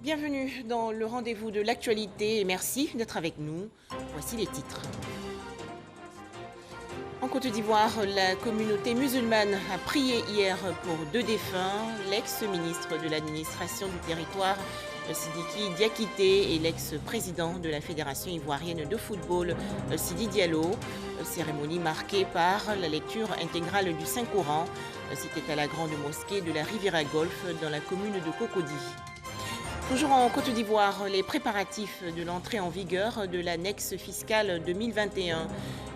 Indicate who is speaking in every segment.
Speaker 1: Bienvenue dans le rendez-vous de l'actualité et merci d'être avec nous. Voici les titres. En Côte d'Ivoire, la communauté musulmane a prié hier pour 2 défunts, l'ex-ministre de l'administration du territoire, Sidiki Diakité, et l'ex-président de la Fédération ivoirienne de football, Sidi Diallo. Cérémonie marquée par la lecture intégrale du Saint-Coran. C'était à la grande mosquée de la Riviera Golf dans la commune de Cocody. Toujours en Côte d'Ivoire, les préparatifs de l'entrée en vigueur de l'annexe fiscale 2021.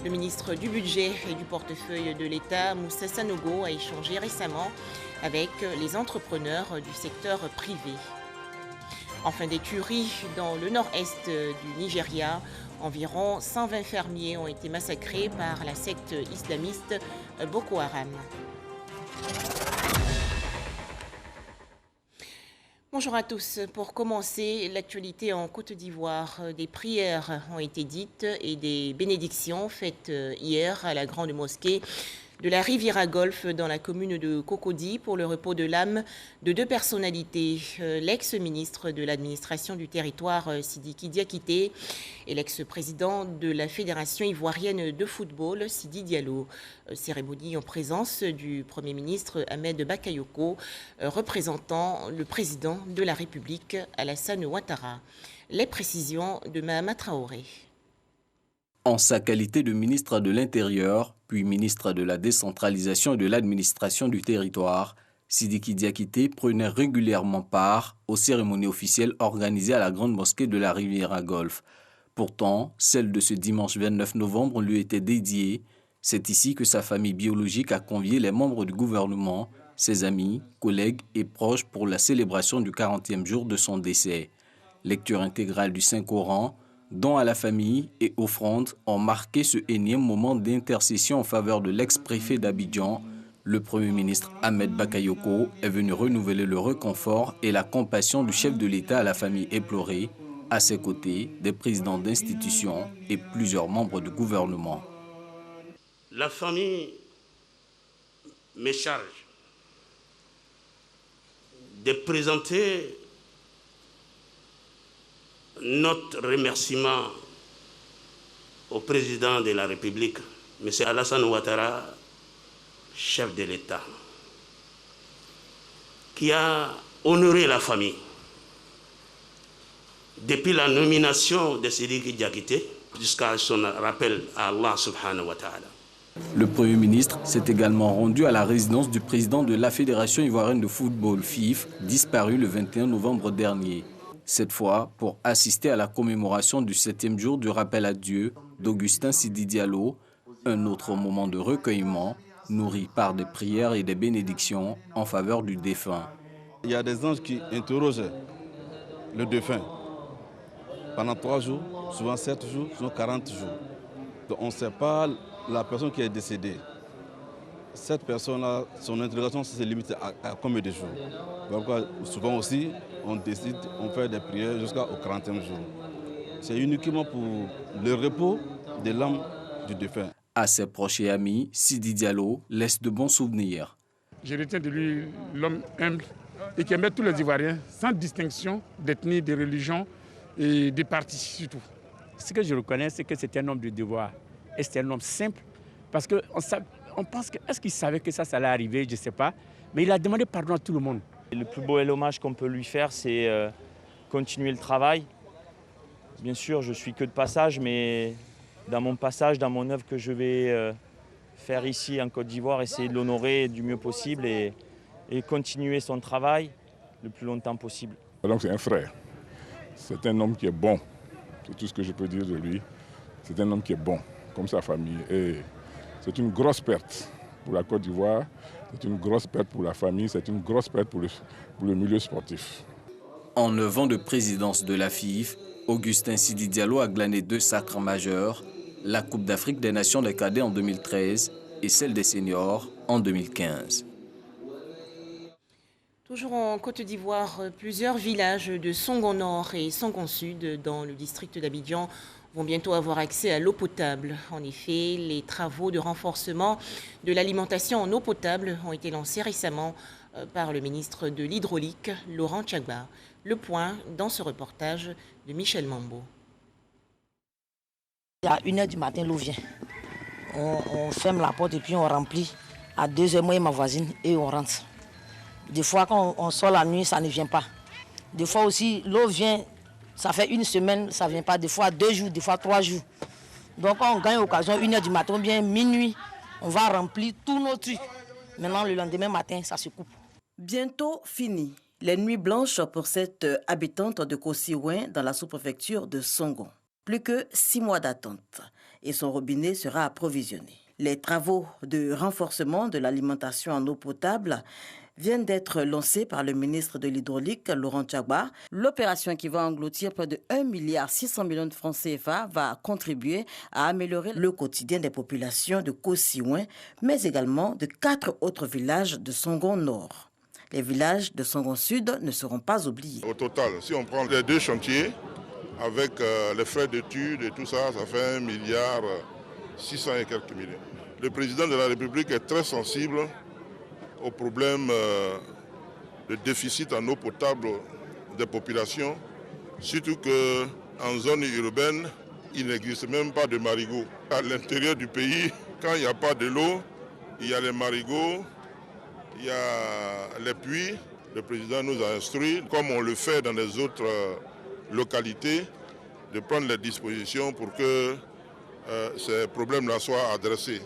Speaker 1: Le ministre du Budget et du portefeuille de l'État, Moussa Sanogo, a échangé récemment avec les entrepreneurs du secteur privé. Enfin, des tueries dans le nord-est du Nigeria. Environ 120 fermiers ont été massacrés par la secte islamiste Boko Haram. Bonjour à tous. Pour commencer, l'actualité en Côte d'Ivoire. Des prières ont été dites et des bénédictions faites hier à la grande mosquée de la Riviera Golf dans la commune de Cocody pour le repos de l'âme de 2 personnalités, l'ex-ministre de l'administration du territoire Sidiki Diakité et l'ex-président de la Fédération ivoirienne de football Sidi Diallo. Cérémonie en présence du Premier ministre Ahmed Bakayoko, représentant le président de la République Alassane Ouattara. Les précisions de Mahama Traoré.
Speaker 2: En sa qualité de ministre de l'Intérieur, puis ministre de la Décentralisation et de l'Administration du territoire, Sidiki Diakité prenait régulièrement part aux cérémonies officielles organisées à la grande mosquée de la Riviera Golf. Pourtant, celle de ce dimanche 29 novembre lui était dédiée. C'est ici que sa famille biologique a convié les membres du gouvernement, ses amis, collègues et proches pour la célébration du 40e jour de son décès. Lecture intégrale du Saint-Coran, dons à la famille et offrandes ont marqué ce énième moment d'intercession en faveur de l'ex-préfet d'Abidjan. Le Premier ministre Ahmed Bakayoko est venu renouveler le réconfort et la compassion du chef de l'État à la famille éplorée. À ses côtés, des présidents d'institutions et plusieurs membres du gouvernement.
Speaker 3: La famille me charge de présenter notre remerciement au président de la République, M. Alassane Ouattara, chef de l'État, qui a honoré la famille depuis la nomination de Sidiki Diakité jusqu'à son rappel à Allah subhanahu wa ta'ala.
Speaker 2: Le Premier ministre s'est également rendu à la résidence du président de la Fédération ivoirienne de football, FIF, disparu le 21 novembre dernier. Cette fois pour assister à la commémoration du 7e jour du rappel à Dieu d'Augustin Sidi Diallo, un autre moment de recueillement nourri par des prières et des bénédictions en faveur du défunt.
Speaker 4: Il y a des anges qui interrogent le défunt pendant 3 jours, souvent 7 jours, souvent 40 jours. Donc on ne sait pas la personne qui est décédée. Cette personne-là, son interrogation se limite à combien de jours. Donc, souvent aussi, on décide, on fait des prières jusqu'au 40e jour. C'est uniquement pour le repos de l'âme du défunt.
Speaker 2: À ses proches et amis, Sidi Diallo laisse de bons souvenirs.
Speaker 5: Je retiens de lui l'homme humble et qui aimait tous les Ivoiriens, sans distinction d'ethnie, de religion et de parti surtout.
Speaker 6: Ce que je reconnais, c'est que c'était un homme de devoir. Et c'était un homme simple, parce qu'on pense que, est-ce qu'il savait que ça allait arriver, je ne sais pas, mais il a demandé pardon à tout le monde.
Speaker 7: Le plus beau hommage qu'on peut lui faire, c'est continuer le travail. Bien sûr, je suis que de passage, mais dans mon passage, dans mon œuvre que je vais faire ici en Côte d'Ivoire, essayer de l'honorer du mieux possible et continuer son travail le plus longtemps possible.
Speaker 8: Donc c'est un frère, c'est un homme qui est bon, c'est tout ce que je peux dire de lui. C'est un homme qui est bon, comme sa famille. Et c'est une grosse perte pour la Côte d'Ivoire, c'est une grosse perte pour la famille, c'est une grosse perte pour le milieu sportif.
Speaker 2: En 9 ans de présidence de la FIF, Augustin Sidi Diallo a glané 2 sacres majeurs, la Coupe d'Afrique des Nations des cadets en 2013 et celle des seniors en 2015.
Speaker 1: Toujours en Côte d'Ivoire, plusieurs villages de Songon Nord et Songon Sud dans le district d'Abidjan vont bientôt avoir accès à l'eau potable. En effet, les travaux de renforcement de l'alimentation en eau potable ont été lancés récemment par le ministre de l'Hydraulique, Laurent Tchagba. Le point dans ce reportage de Michel Mambo.
Speaker 9: À 1h du matin, l'eau vient. On ferme la porte et puis on remplit. À 2h, moi et ma voisine, et on rentre. Des fois, quand on sort la nuit, ça ne vient pas. Des fois aussi, l'eau vient, ça fait une semaine, ça ne vient pas. Des fois 2 jours, des fois 3 jours. Donc on gagne occasion, 1h du matin, bien minuit, on va remplir tous nos trucs. Maintenant, le lendemain matin, ça se coupe.
Speaker 10: Bientôt fini. Les nuits blanches pour cette habitante de Kosiouin dans la sous-préfecture de Songon. Plus que 6 mois d'attente et son robinet sera approvisionné. Les travaux de renforcement de l'alimentation en eau potable viennent d'être lancés par le ministre de l'Hydraulique, Laurent Tchagba. L'opération qui va engloutir près de 1,6 milliard de francs CFA va contribuer à améliorer le quotidien des populations de Kosiouin, mais également de 4 autres villages de Songon Nord. Les villages de Songon Sud ne seront pas oubliés.
Speaker 11: Au total, si on prend les 2 chantiers, avec les frais d'études et tout ça, ça fait 1,6 et quelques millions. Le président de la République est très sensible au problème de déficit en eau potable des populations, surtout qu'en zone urbaine, il n'existe même pas de marigots. À l'intérieur du pays, quand il n'y a pas de l'eau, il y a les marigots, il y a les puits. Le président nous a instruit, comme on le fait dans les autres localités, de prendre les dispositions pour que ces problèmes-là soient adressés.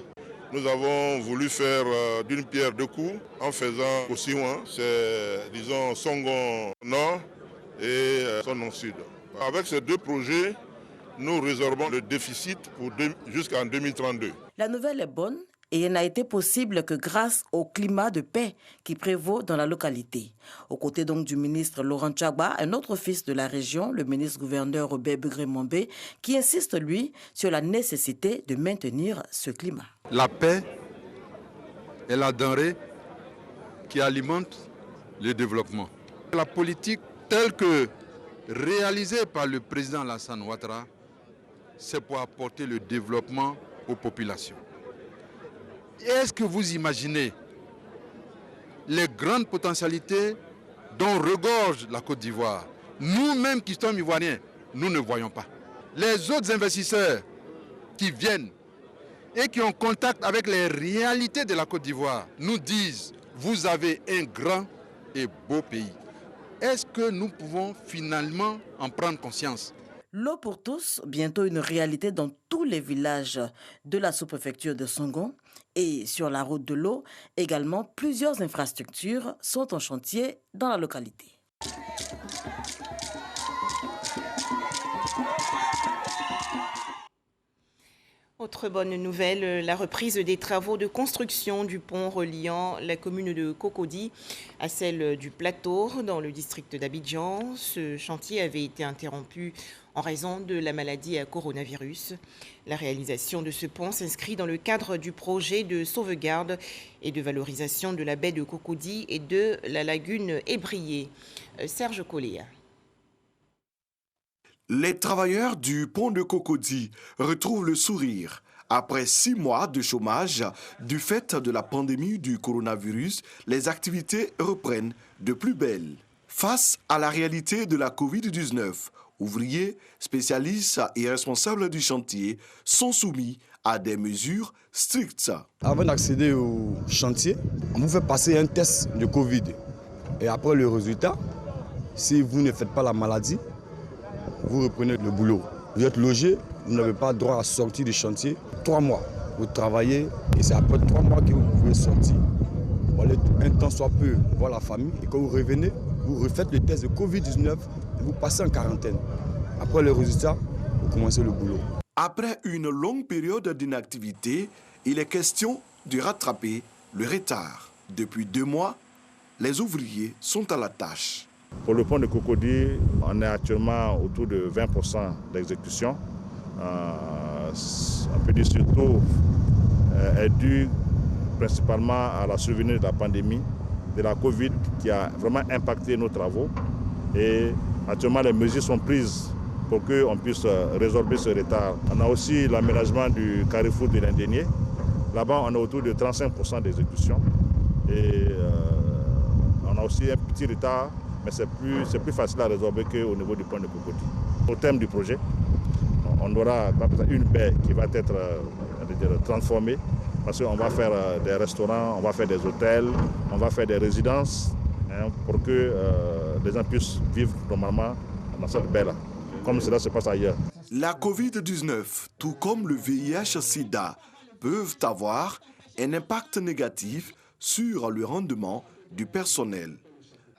Speaker 11: Nous avons voulu faire d'une pierre 2 coups en faisant Kosiouin, c'est disons Songon Nord et Songon Sud. Avec ces 2 projets, nous résorbons le déficit jusqu'en 2032.
Speaker 10: La nouvelle est bonne. Et elle n'a été possible que grâce au climat de paix qui prévaut dans la localité. Aux côtés donc du ministre Laurent Tchagba, un autre fils de la région, le ministre-gouverneur Robert Begré-Mombé, qui insiste, lui, sur la nécessité de maintenir ce climat.
Speaker 12: La paix est la denrée qui alimente le développement. La politique telle que réalisée par le président Alassane Ouattara, c'est pour apporter le développement aux populations. Est-ce que vous imaginez les grandes potentialités dont regorge la Côte d'Ivoire? Nous-mêmes qui sommes ivoiriens, nous ne voyons pas. Les autres investisseurs qui viennent et qui ont contact avec les réalités de la Côte d'Ivoire nous disent « Vous avez un grand et beau pays ». Est-ce que nous pouvons finalement en prendre conscience?
Speaker 10: L'eau pour tous, bientôt une réalité dans tous les villages de la sous-préfecture de Songon. Et sur la route de l'eau, également, plusieurs infrastructures sont en chantier dans la localité.
Speaker 1: Autre bonne nouvelle, la reprise des travaux de construction du pont reliant la commune de Cocody à celle du Plateau dans le district d'Abidjan. Ce chantier avait été interrompu en raison de la maladie à coronavirus. La réalisation de ce pont s'inscrit dans le cadre du projet de sauvegarde et de valorisation de la baie de Cocody et de la lagune Ébrié. Serge Colléa.
Speaker 13: Les travailleurs du pont de Cocody retrouvent le sourire. Après 6 mois de chômage, du fait de la pandémie du coronavirus, les activités reprennent de plus belle. Face à la réalité de la Covid-19, ouvriers, spécialistes et responsables du chantier sont soumis à des mesures strictes.
Speaker 14: Avant d'accéder au chantier, on vous fait passer un test de Covid. Et après le résultat, si vous ne faites pas la maladie, vous reprenez le boulot. Vous êtes logé, vous n'avez pas droit à sortir du chantier. 3 mois, vous travaillez et c'est après 3 mois que vous pouvez sortir. Pour aller un temps soit peu voir la famille et quand vous revenez, vous refaites le test de Covid-19 et vous passez en quarantaine. Après le résultat, vous commencez le boulot.
Speaker 13: Après une longue période d'inactivité, il est question de rattraper le retard. Depuis 2 mois, les ouvriers sont à la tâche.
Speaker 15: Pour le pont de Cocody, on est actuellement autour de 20% d'exécution. On peut dire surtout est dû principalement à la survenue de la pandémie, de la Covid qui a vraiment impacté nos travaux. Et actuellement, les mesures sont prises pour qu'on puisse résorber ce retard. On a aussi l'aménagement du carrefour de l'Indénié. Là-bas, on est autour de 35% d'exécution. Et On a aussi un petit retard, mais c'est plus facile à résorber qu'au niveau du pont de Cocody. Au terme du projet, on aura une baie qui va être transformée, parce qu'on va faire des restaurants, on va faire des hôtels, on va faire des résidences, pour que les gens puissent vivre normalement dans cette baie-là, comme cela se passe ailleurs.
Speaker 13: La Covid-19, tout comme le VIH-Sida, peuvent avoir un impact négatif sur le rendement du personnel.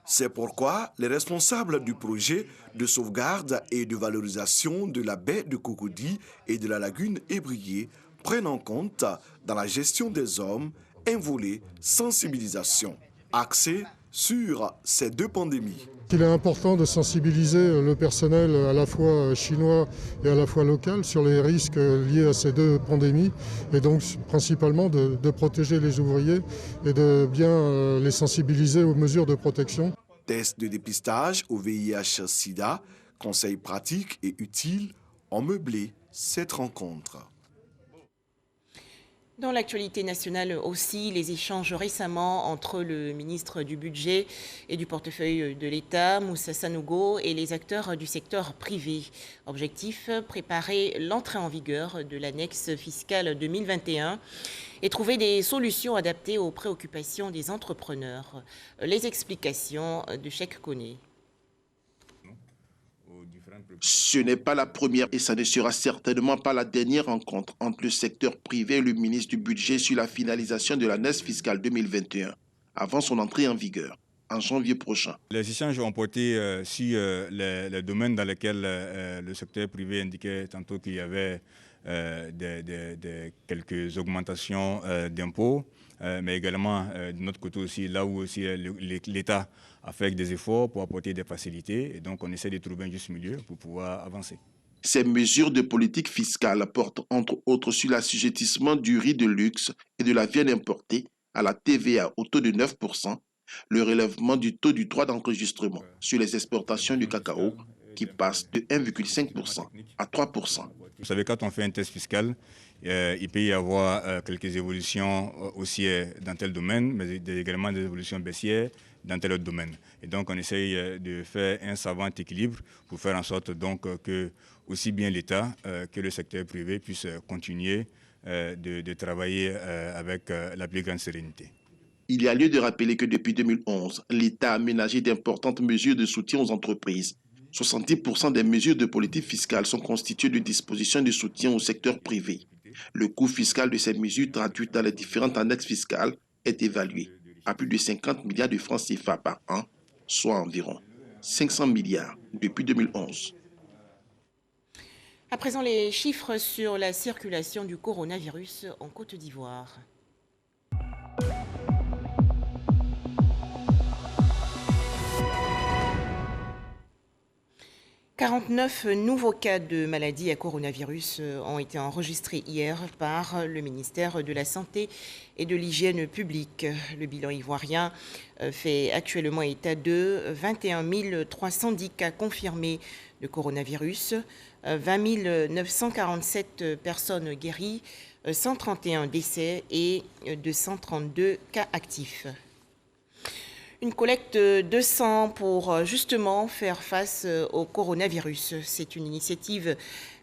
Speaker 13: C'est pourquoi les responsables du projet de sauvegarde et de valorisation de la baie de Cocody et de la lagune ébriée prennent en compte dans la gestion des hommes un volet sensibilisation, axé sur ces deux pandémies.
Speaker 16: Il est important de sensibiliser le personnel à la fois chinois et à la fois local sur les risques liés à ces deux pandémies et donc principalement de protéger les ouvriers et de bien les sensibiliser aux mesures de protection.
Speaker 13: Tests de dépistage au VIH-Sida, conseils pratiques et utiles ont meublé cette rencontre.
Speaker 1: Dans l'actualité nationale aussi, les échanges récemment entre le ministre du Budget et du portefeuille de l'État, Moussa Sanogo, et les acteurs du secteur privé. Objectif, préparer l'entrée en vigueur de l'annexe fiscale 2021 et trouver des solutions adaptées aux préoccupations des entrepreneurs. Les explications de Cheikh Koné.
Speaker 17: Ce n'est pas la première et ça ne sera certainement pas la dernière rencontre entre le secteur privé et le ministre du Budget sur la finalisation de l'annexe fiscale 2021, avant son entrée en vigueur, en janvier prochain.
Speaker 18: Les échanges ont porté sur les domaines dans lesquels le secteur privé indiquait tantôt qu'il y avait quelques augmentations d'impôts, mais également de notre côté aussi, là où aussi l'État a fait des efforts pour apporter des facilités. Et donc, on essaie de trouver un juste milieu pour pouvoir avancer.
Speaker 17: Ces mesures de politique fiscale portent entre autres sur l'assujettissement du riz de luxe et de la viande importée à la TVA au taux de 9%, le relèvement du taux du droit d'enregistrement sur les exportations du cacao qui passe de 1,5% à 3%.
Speaker 18: Vous savez, quand on fait un test fiscal, il peut y avoir quelques évolutions haussières dans tel domaine, mais également des évolutions baissières dans tel autre domaine. Et donc, on essaye de faire un savant équilibre pour faire en sorte donc que aussi bien l'État que le secteur privé puissent continuer de travailler avec la plus grande sérénité.
Speaker 17: Il y a lieu de rappeler que depuis 2011, l'État a aménagé d'importantes mesures de soutien aux entreprises. 70% des mesures de politique fiscale sont constituées de dispositions de soutien au secteur privé. Le coût fiscal de ces mesures traduites dans les différentes annexes fiscales est évalué à plus de 50 milliards de francs CFA par an, soit environ 500 milliards depuis 2011.
Speaker 1: À présent, les chiffres sur la circulation du coronavirus en Côte d'Ivoire. « 49 nouveaux cas de maladie à coronavirus ont été enregistrés hier par le ministère de la Santé et de l'Hygiène publique. Le bilan ivoirien fait actuellement état de 21 310 cas confirmés de coronavirus, 20 947 personnes guéries, 131 décès et 232 cas actifs. Une collecte de sang pour justement faire face au coronavirus. C'est une initiative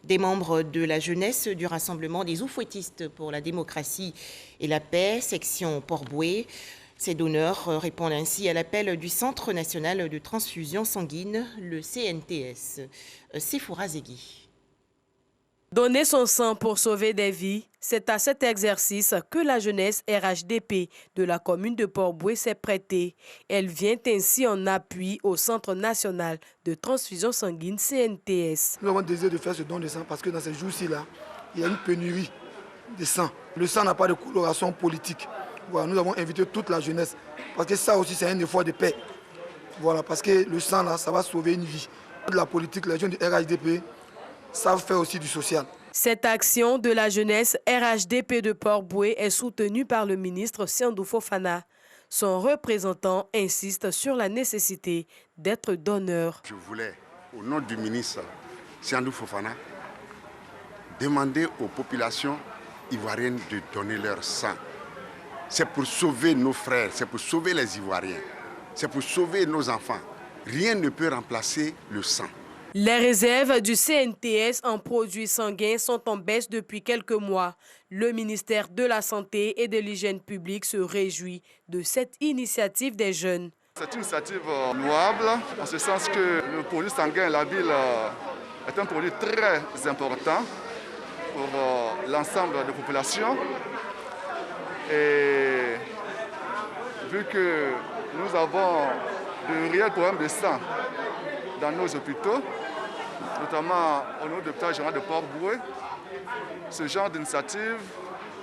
Speaker 1: des membres de la jeunesse du Rassemblement des oufouettistes pour la démocratie et la paix, section Port-Bouët. Ces donneurs répondent ainsi à l'appel du Centre national de transfusion sanguine, le CNTS. Sefoura Zegui.
Speaker 19: Donner son sang pour sauver des vies, c'est à cet exercice que la jeunesse RHDP de la commune de Port-Bouët s'est prêtée. Elle vient ainsi en appui au Centre national de transfusion sanguine CNTS.
Speaker 20: Nous avons désiré de faire ce don de sang parce que dans ces jours-ci, il y a une pénurie de sang. Le sang n'a pas de coloration politique. Voilà, nous avons invité toute la jeunesse parce que ça aussi c'est un effort de paix. Voilà, parce que le sang là, ça va sauver une vie. De la politique, les jeunes du RHDP savent faire aussi du social.
Speaker 19: Cette action de la jeunesse RHDP de Port-Bouët est soutenue par le ministre Siandou Fofana. Son représentant insiste sur la nécessité d'être donneur.
Speaker 21: Je voulais, au nom du ministre Siandou Fofana, demander aux populations ivoiriennes de donner leur sang. C'est pour sauver nos frères, c'est pour sauver les Ivoiriens. c'est pour sauver nos enfants. Rien ne peut remplacer le sang.
Speaker 19: Les réserves du CNTS en produits sanguins sont en baisse depuis quelques mois. Le ministère de la Santé et de l'Hygiène publique se réjouit de cette initiative des jeunes.
Speaker 3: C'est une initiative louable, en ce sens que le produit sanguin labile est un produit très important pour l'ensemble de la population. Et vu que nous avons de réels problèmes de sang dans nos hôpitaux, notamment au niveau de l'hôpital général de Port-Boué, ce genre d'initiatives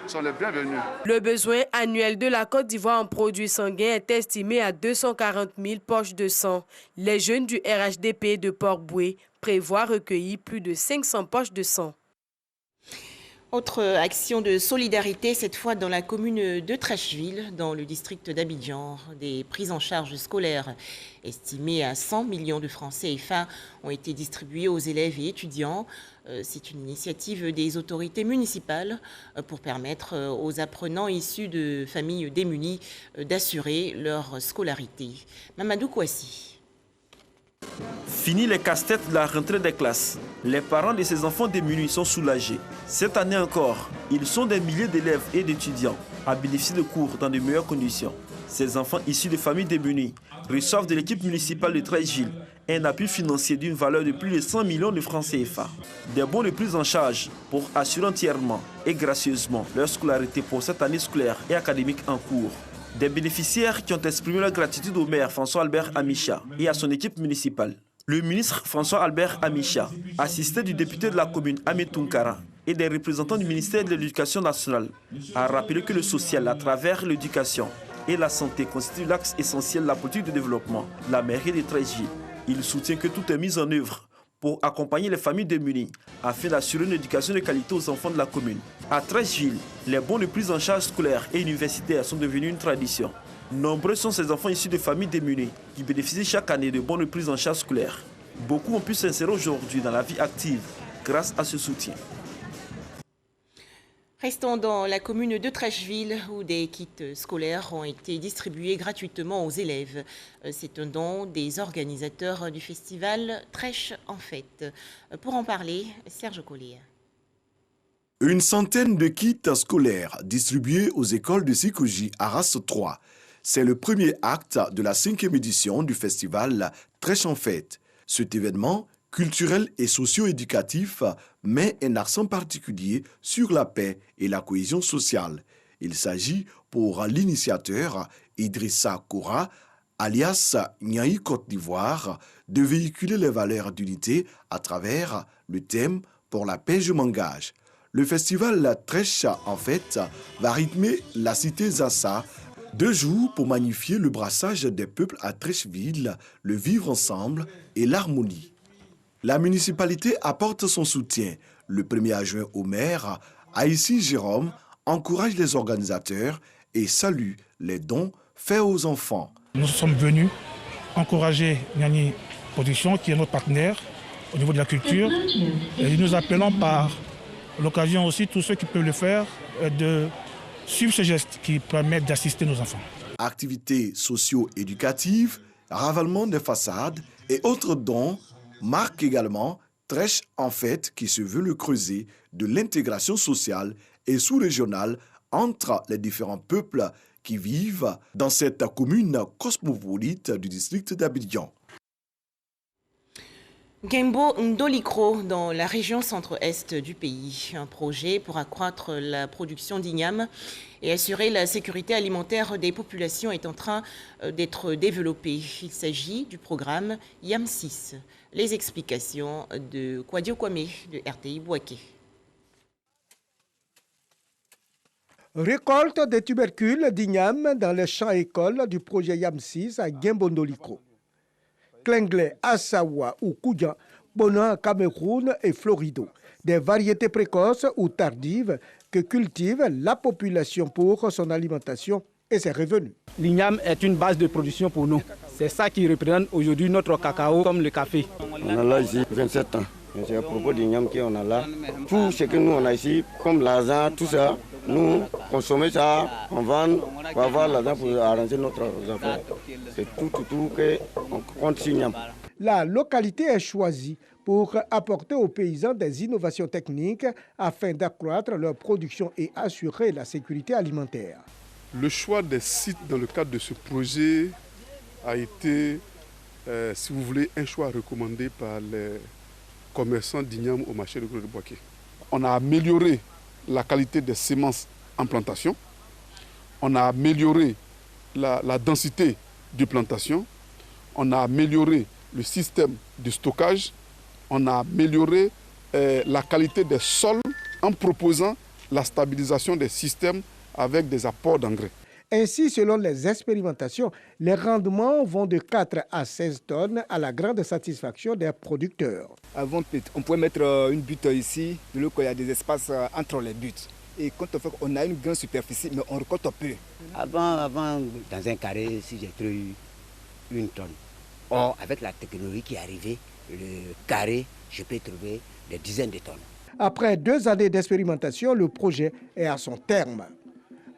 Speaker 3: sont les bienvenus.
Speaker 19: Le besoin annuel de la Côte d'Ivoire en produits sanguins est estimé à 240 000 poches de sang. Les jeunes du RHDP de Port-Boué prévoient recueillir plus de 500 poches de sang.
Speaker 1: Autre action de solidarité, cette fois dans la commune de Trècheville, dans le district d'Abidjan. Des prises en charge scolaires estimées à 100 millions de francs CFA ont été distribuées aux élèves et étudiants. C'est une initiative des autorités municipales pour permettre aux apprenants issus de familles démunies d'assurer leur scolarité. Mamadou Kouassi.
Speaker 22: Fini les casse-têtes de la rentrée des classes. Les parents de ces enfants démunis sont soulagés. Cette année encore, ils sont des milliers d'élèves et d'étudiants à bénéficier de cours dans de meilleures conditions. Ces enfants issus de familles démunies reçoivent de l'équipe municipale de Trècheville un appui financier d'une valeur de plus de 100 millions de francs CFA. Des bons de prise en charge pour assurer entièrement et gracieusement leur scolarité pour cette année scolaire et académique en cours. Des bénéficiaires qui ont exprimé leur gratitude au maire François-Albert Amicha et à son équipe municipale. Le ministre François-Albert Amicha, assisté du député de la commune Ahmed Tounkara et des représentants du ministère de l'Éducation nationale, a rappelé que le social à travers l'éducation et la santé constitue l'axe essentiel de la politique de développement de la mairie de Trècheville. Il soutient que tout est mis en œuvre pour accompagner les familles démunies afin d'assurer une éducation de qualité aux enfants de la commune. À Trècheville, les bons de prise en charge scolaire et universitaire sont devenus une tradition. Nombreux sont ces enfants issus de familles démunies qui bénéficient chaque année de bons de prise en charge scolaire. Beaucoup ont pu s'insérer aujourd'hui dans la vie active grâce à ce soutien.
Speaker 1: Restons dans la commune de Trècheville où des kits scolaires ont été distribués gratuitement aux élèves. C'est un don des organisateurs du festival Trèche en fête. Pour en parler, Serge Collier.
Speaker 13: Une centaine de kits scolaires distribués aux écoles de Sikoji à Arras 3. C'est le premier acte de la 5e édition du festival Trèche en fête. Cet événement culturel et socio-éducatif met un accent particulier sur la paix et la cohésion sociale. Il s'agit pour l'initiateur Idrissa Koura, alias Niaï Côte d'Ivoire, de véhiculer les valeurs d'unité à travers le thème « Pour la paix, je m'engage ». Le festival Trèche en fête va rythmer la cité Zassa, 2 jours pour magnifier le brassage des peuples à Trècheville, le vivre ensemble et l'harmonie. La municipalité apporte son soutien. Le premier adjoint au maire, Aïssi Jérôme, encourage les organisateurs et salue les dons faits aux enfants.
Speaker 23: Nous sommes venus encourager Niani Production, qui est notre partenaire au niveau de la culture. Et nous appelons par l'occasion aussi tous ceux qui peuvent le faire de suivre ce geste qui permet d'assister nos enfants.
Speaker 13: Activités socio-éducatives, ravalement des façades et autres dons marquent également Trèche en fête qui se veut le creuset de l'intégration sociale et sous-régionale entre les différents peuples qui vivent dans cette commune cosmopolite du district d'Abidjan.
Speaker 1: Gembo Ndolikro, dans la région centre-est du pays. Un projet pour accroître la production d'igname et assurer la sécurité alimentaire des populations est en train d'être développé. Il s'agit du programme YAM6. Les explications de Kwadio Kwame de RTI Bouaké.
Speaker 24: Récolte des tubercules d'igname dans les champs-écoles du projet YAM6 à Gembo Ndolikro. Klenglé, Assawa ou Koudian, Bonan, Cameroun et Florido. Des variétés précoces ou tardives que cultive la population pour son alimentation et ses revenus.
Speaker 25: L'igname est une base de production pour nous. C'est ça qui représente aujourd'hui notre cacao comme le café.
Speaker 26: On a là ici 27 ans. C'est à propos de l'igname qu'on a là. Tout ce que nous on a ici, comme l'argent, tout ça,
Speaker 4: Nous, consommer ça, on vend, on va avoir l'argent pour arranger notre affaire. C'est tout qu'on compte sur Niam.
Speaker 24: La localité est choisie pour apporter aux paysans des innovations techniques afin d'accroître leur production et assurer la sécurité alimentaire.
Speaker 5: Le choix des sites dans le cadre de ce projet a été, si vous voulez, un choix recommandé par les commerçants d'Ignam au marché de Gros de Boaké. On a amélioré la qualité des semences en plantation, on a amélioré la densité de plantation, on a amélioré le système de stockage, on a amélioré la qualité des sols en proposant la stabilisation des systèmes avec des apports d'engrais.
Speaker 24: Ainsi, selon les expérimentations, les rendements vont de 4 à 16 tonnes à la grande satisfaction des producteurs.
Speaker 25: Avant, on pouvait mettre une butte ici, de l'autre, il y a des espaces entre les buttes. Et quand on fait, on a une grande superficie, mais on récolte peu.
Speaker 6: Avant, dans un carré, si j'ai trouvé 1 tonne. Or, avec la technologie qui est arrivée, le carré, je peux trouver des dizaines de tonnes.
Speaker 24: Après 2 années d'expérimentation, le projet est à son terme.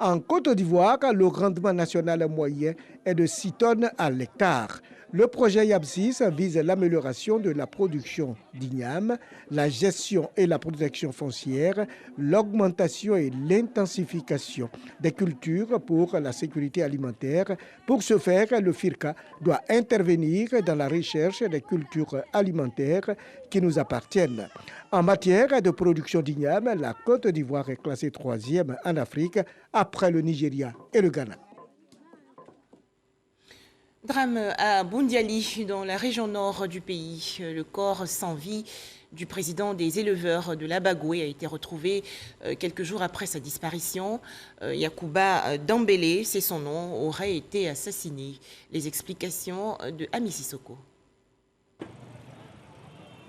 Speaker 24: En Côte d'Ivoire, le rendement national moyen est de 6 tonnes à l'hectare. Le projet YAM6 vise l'amélioration de la production d'igname, la gestion et la protection foncière, l'augmentation et l'intensification des cultures pour la sécurité alimentaire. Pour ce faire, le FIRCA doit intervenir dans la recherche des cultures alimentaires qui nous appartiennent. En matière de production d'igname, la Côte d'Ivoire est classée 3e en Afrique après le Nigeria et le Ghana.
Speaker 1: Drame à Boundiali, dans la région nord du pays. Le corps sans vie du président des éleveurs de l'Abagoué a été retrouvé quelques jours après sa disparition. Yacouba Dambélé, c'est son nom, aurait été assassiné. Les explications de Ami Sissoko.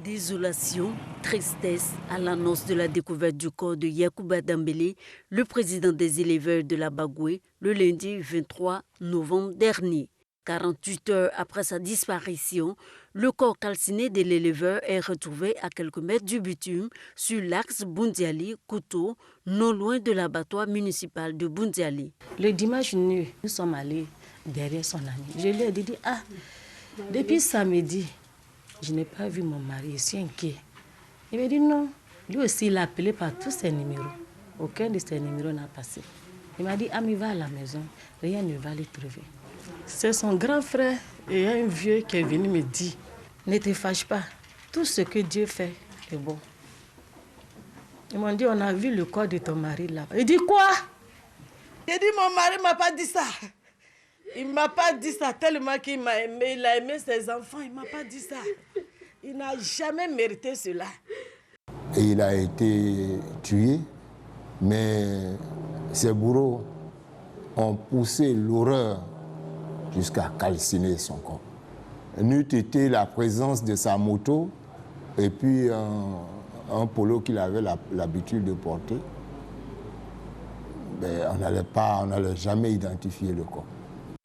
Speaker 7: Désolation, tristesse à l'annonce de la découverte du corps de Yacouba Dambélé, le président des éleveurs de l'Abagoué, le lundi 23 novembre dernier. 48 heures après sa disparition, le corps calciné de l'éleveur est retrouvé à quelques mètres du bitume sur l'axe Boundiali-Kouto, non loin de l'abattoir municipal de Boundiali.
Speaker 8: Le dimanche nuit, nous sommes allés derrière son ami. Je lui ai dit, depuis samedi, je n'ai pas vu mon mari, je suis inquiet. Il m'a dit non, lui aussi il a appelé par tous ses numéros. Aucun de ses numéros n'a passé. Il m'a dit, il va à la maison, rien ne va le trouver. C'est son grand frère et un vieux qui est venu me dire, ne te fâche pas, tout ce que Dieu fait est bon. Ils m'ont dit, on a vu le corps de ton mari là. Il dit quoi? J'ai dit, mon mari ne m'a pas dit ça. Il ne m'a pas dit ça tellement qu'il m'a aimé, il a aimé ses enfants, il ne m'a pas dit ça. Il n'a jamais mérité cela.
Speaker 26: Et il a été tué, mais ses bourreaux ont poussé l'horreur jusqu'à calciner son corps. N'eût été la présence de sa moto et puis un polo qu'il avait l'habitude de porter, on n'allait jamais identifier le corps.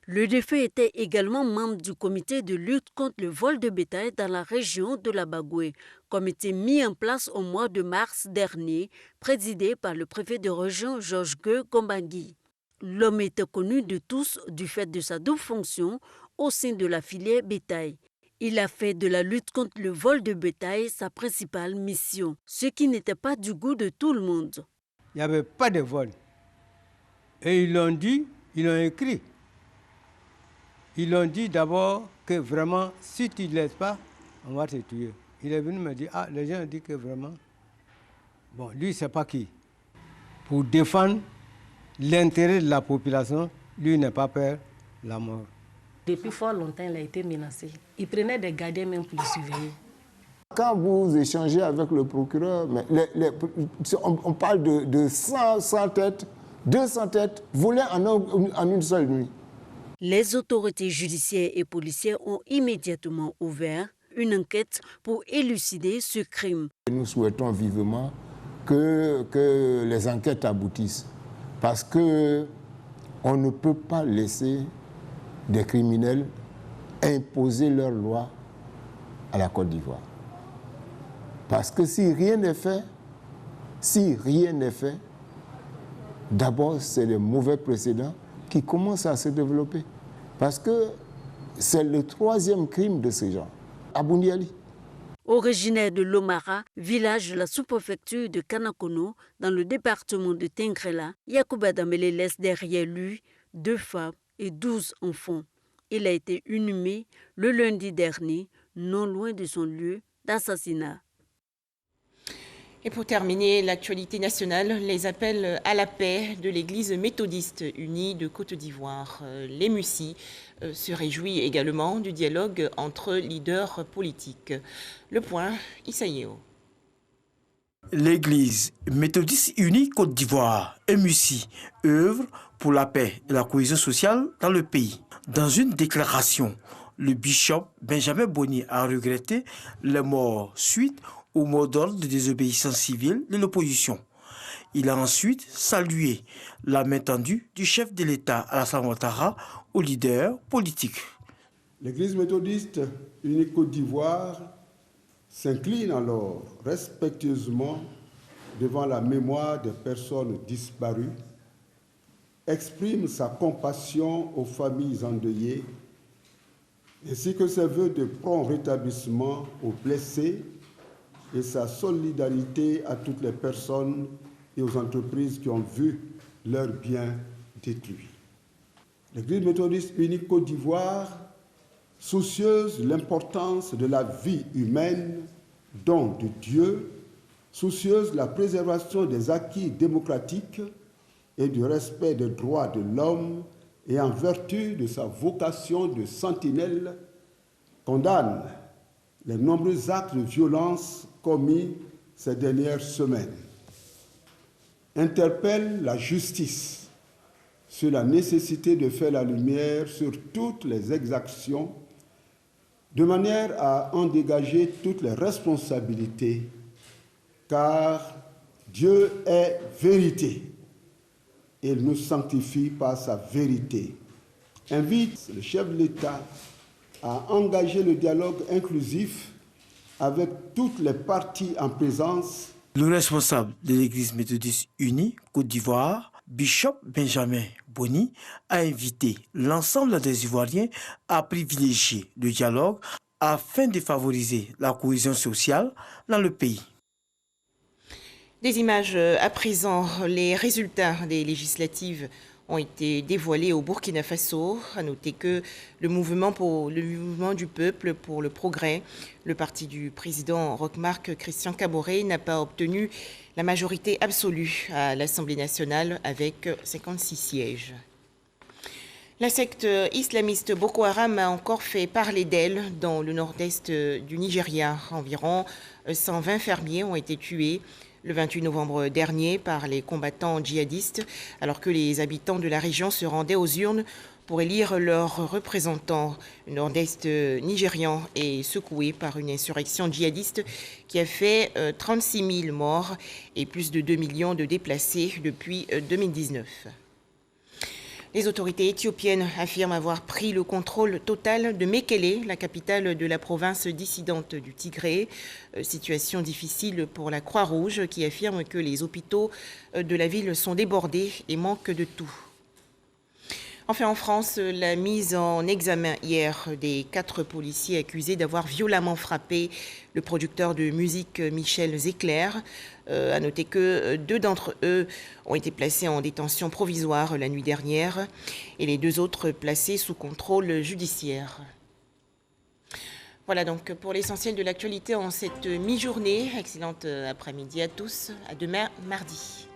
Speaker 7: Le défunt était également membre du comité de lutte contre le vol de bétail dans la région de l'Abagoué, comité mis en place au mois de mars dernier, présidé par le préfet de région Georges Gueux Kombangui. L'homme était connu de tous du fait de sa double fonction au sein de la filière bétail. Il a fait de la lutte contre le vol de bétail sa principale mission, ce qui n'était pas du goût de tout le monde.
Speaker 27: Il n'y avait pas de vol. Et ils l'ont dit, ils l'ont écrit. Ils l'ont dit d'abord que vraiment, si tu ne laisses pas, on va te tuer. Il est venu me dire, les gens ont dit que vraiment, bon, lui, c'est pas qui. Pour défendre l'intérêt de la population, lui n'a pas peur de la mort.
Speaker 8: Depuis fort longtemps, il a été menacé. Il prenait des gardiens même pour le surveiller.
Speaker 26: Quand vous échangez avec le procureur, on parle de 100 têtes, 200 têtes volées en une seule nuit.
Speaker 7: Les autorités judiciaires et policières ont immédiatement ouvert une enquête pour élucider ce crime.
Speaker 26: Nous souhaitons vivement que les enquêtes aboutissent. Parce qu'on ne peut pas laisser des criminels imposer leur loi à la Côte d'Ivoire. Parce que si rien n'est fait, D'abord, c'est les mauvais précédents qui commencent à se développer. Parce que c'est le 3e crime de ce genre, à Boundiali.
Speaker 7: Originaire de Lomara, village de la sous-préfecture de Kanakono, dans le département de Tengrela, Yacouba Dambélé laisse derrière lui 2 femmes et 12 enfants. Il a été inhumé le lundi dernier, non loin de son lieu d'assassinat.
Speaker 1: Et pour terminer, l'actualité nationale, les appels à la paix de l'Église méthodiste unie de Côte d'Ivoire. L'EMUCI se réjouit également du dialogue entre leaders politiques. Le point, Issa Yeo.
Speaker 22: L'Église méthodiste unie Côte d'Ivoire, EMUCI, œuvre pour la paix et la cohésion sociale dans le pays. Dans une déclaration, le bishop Benjamin Boni a regretté les morts suite au mot d'ordre de désobéissance civile de l'opposition. Il a ensuite salué la main tendue du chef de l'État Alassane Ouattara aux leaders politiques.
Speaker 2: L'Église méthodiste unie Côte d'Ivoire s'incline alors respectueusement devant la mémoire des personnes disparues, exprime sa compassion aux familles endeuillées, ainsi que ses vœux de prompt rétablissement aux blessés et sa solidarité à toutes les personnes et aux entreprises qui ont vu leurs biens détruits. L'Église méthodiste unique Côte d'Ivoire, soucieuse de l'importance de la vie humaine, don de Dieu, soucieuse de la préservation des acquis démocratiques et du respect des droits de l'homme et en vertu de sa vocation de sentinelle, condamne les nombreux actes de violence commis ces dernières semaines, interpelle la justice sur la nécessité de faire la lumière sur toutes les exactions de manière à en dégager toutes les responsabilités, car Dieu est vérité et il nous sanctifie par sa vérité. Invite le chef de l'État à engager le dialogue inclusif avec toutes les parties en présence.
Speaker 22: Le responsable de l'Église méthodiste unie Côte d'Ivoire, Bishop Benjamin Boni, a invité l'ensemble des Ivoiriens à privilégier le dialogue afin de favoriser la cohésion sociale dans le pays.
Speaker 1: Des images à présent, les résultats des législatives ont été dévoilés au Burkina Faso. À noter que le mouvement du peuple pour le progrès, le parti du président Roch-Marc Christian Kaboré, n'a pas obtenu la majorité absolue à l'Assemblée nationale avec 56 sièges. La secte islamiste Boko Haram a encore fait parler d'elle dans le nord-est du Nigeria. Environ 120 fermiers ont été tués le 28 novembre dernier par les combattants djihadistes, alors que les habitants de la région se rendaient aux urnes pour élire leurs représentants. Le nord-est nigérian est secoué par une insurrection djihadiste qui a fait 36 000 morts et plus de 2 millions de déplacés depuis 2019. Les autorités éthiopiennes affirment avoir pris le contrôle total de Mekele, la capitale de la province dissidente du Tigré. Situation difficile pour la Croix-Rouge qui affirme que les hôpitaux de la ville sont débordés et manquent de tout. Enfin, en France, la mise en examen hier des 4 policiers accusés d'avoir violemment frappé le producteur de musique Michel Zecler. À noter que 2 d'entre eux ont été placés en détention provisoire la nuit dernière et les 2 autres placés sous contrôle judiciaire. Voilà donc pour l'essentiel de l'actualité en cette mi-journée. Excellente après-midi à tous. À demain, mardi.